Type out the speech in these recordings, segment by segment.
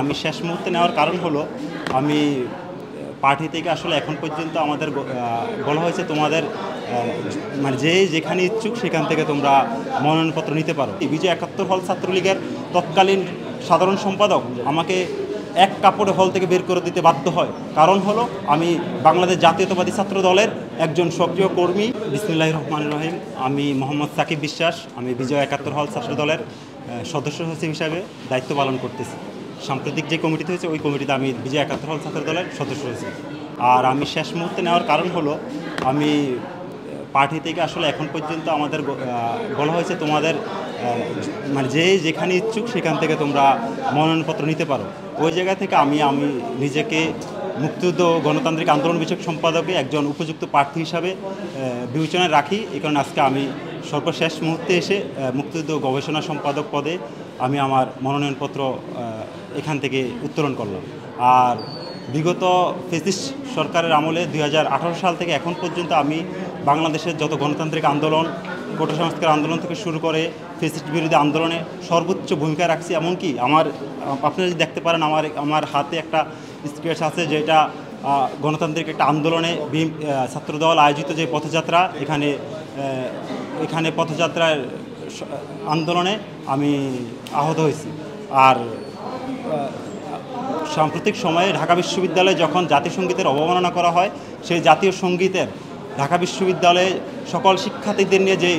আমি শেষ মুহূর্তে নেওয়ার কারণ হলো আমি পার্টি থেকে আসলে এখন পর্যন্ত আমাদের বলা হয়েছে তোমাদের মানে যেখানে ইচ্ছুক সেখান থেকে তোমরা মনোনয়নপত্র নিতে পারো। বিজয় ৭১ হল ছাত্রলীগের তৎকালীন সাধারণ সম্পাদক আমাকে এক কাপড়ে হল থেকে বের করে দিতে বাধ্য হয়। কারণ হলো আমি বাংলাদেশ জাতীয়তাবাদী ছাত্র দলের একজন সক্রিয় কর্মী। বিসমিল্লাহির রহমানির রহিম। আমি মোহাম্মদ সাকিব বিশ্বাস। আমি বিজয় ৭১ হল ছাত্র দলের সদস্য সচিব হিসাবে দায়িত্ব পালন করতেছি। সাম্প্রতিক যে কমিটিতে হয়েছে ওই কমিটিতে আমি বিজয় ৭১ হল ছাত্র দলের সদস্য হয়েছি। আর আমি শেষ মুহূর্তে নেওয়ার কারণ হলো আমি পার্টি থেকে আসলে এখন পর্যন্ত আমাদের বলা হয়েছে তোমাদের মানে যেখানে ইচ্ছুক সেখান থেকে তোমরা মনোনয়নপত্র নিতে পারো। ওই জায়গা থেকে আমি নিজেকে মুক্তিযুদ্ধ গণতান্ত্রিক আন্দোলন বিষয়ক সম্পাদকে একজন উপযুক্ত প্রার্থী হিসাবে বিবেচনায় রাখি। এই কারণে আজকে আমি সর্বশেষ মুহূর্তে এসে মুক্তিযুদ্ধ গবেষণা সম্পাদক পদে আমি আমার মনোনয়নপত্র এখান থেকে উত্তোলন করলাম। আর বিগত ফ্যাসিস্ট সরকারের আমলে ২০১৮ সাল থেকে এখন পর্যন্ত আমি বাংলাদেশের যত গণতান্ত্রিক আন্দোলন, কোটা সংস্কার আন্দোলন থেকে শুরু করে ফ্যাসিস্ট বিরোধী আন্দোলনে সর্বোচ্চ ভূমিকা রাখছি। এমনকি আপনারা যদি দেখতে পারেন আমার হাতে একটা স্কেচ আছে, যেটা গণতান্ত্রিক একটা আন্দোলনে ছাত্রদল আয়োজিত যে পথযাত্রা, এখানে পথযাত্রার আন্দোলনে আমি আহত হয়েছি। আর সাম্প্রতিক সময়ে ঢাকা বিশ্ববিদ্যালয়ে যখন জাতীয় সঙ্গীতের অবমাননা করা হয়, সেই জাতীয় সঙ্গীতের ঢাকা বিশ্ববিদ্যালয়ে সকল শিক্ষার্থীদের নিয়ে যে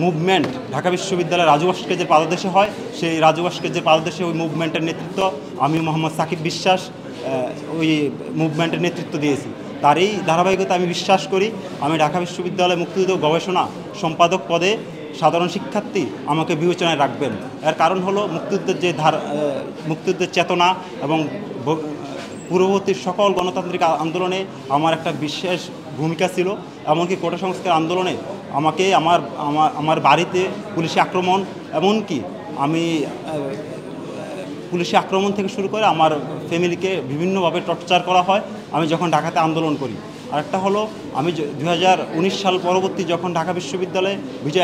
মুভমেন্ট ঢাকা বিশ্ববিদ্যালয়ের রাজু ভাস্কর্যের পাদদেশে হয়, সেই রাজু ভাস্কর্যের পাদদেশে ওই মুভমেন্টের নেতৃত্ব আমি মোহাম্মদ সাকিব বিশ্বাস ওই মুভমেন্টের নেতৃত্ব দিয়েছি। তার এই ধারাবাহিকতা আমি বিশ্বাস করি আমি ঢাকা বিশ্ববিদ্যালয়ে মুক্তিযুদ্ধ গবেষণা সম্পাদক পদে সাধারণ শিক্ষার্থী আমাকে বিবেচনায় রাখবেন। এর কারণ হলো মুক্তিযুদ্ধের চেতনা এবং পূর্ববর্তী সকল গণতান্ত্রিক আন্দোলনে আমার একটা বিশেষ ভূমিকা ছিল। এমনকি কোটা সংস্কার আন্দোলনে আমাকে আমার বাড়িতে পুলিশি আক্রমণ, এমনকি পুলিশি আক্রমণ থেকে শুরু করে আমার ফ্যামিলিকে বিভিন্নভাবে টর্চার করা হয় আমি যখন ঢাকাতে আন্দোলন করি। আরেকটা হলো আমি 2019 সাল পরবর্তী যখন ঢাকা বিশ্ববিদ্যালয়ে বিজয়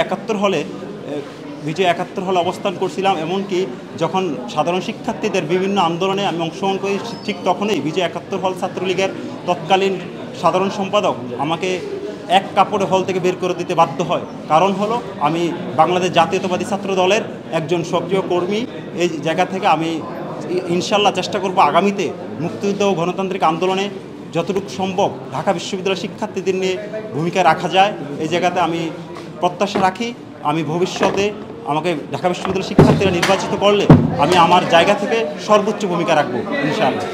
৭১ হলে অবস্থান করছিলাম, এমনকি যখন সাধারণ শিক্ষার্থীদের বিভিন্ন আন্দোলনে আমি অংশগ্রহণ করি, ঠিক তখনই বিজয় ৭১ হল ছাত্রলীগের তৎকালীন সাধারণ সম্পাদক আমাকে এক কাপড়ে হল থেকে বের করে দিতে বাধ্য হয়। কারণ হলো আমি বাংলাদেশ জাতীয়তাবাদী ছাত্র দলের একজন সক্রিয় কর্মী। এই জায়গা থেকে আমি ইনশাল্লাহ চেষ্টা করব আগামীতে মুক্তিযুদ্ধ ও গণতান্ত্রিক আন্দোলনে যতটুকু সম্ভব ঢাকা বিশ্ববিদ্যালয়ের শিক্ষার্থীদের নিয়ে ভূমিকা রাখা যায়, এই জায়গাতে আমি প্রত্যাশা রাখি আমি ভবিষ্যতে আমাকে ঢাকা বিশ্ববিদ্যালয়ের শিক্ষার্থীরা নির্বাচিত করলে আমি আমার জায়গা থেকে সর্বোচ্চ ভূমিকা রাখবো ইনশাআল্লাহ।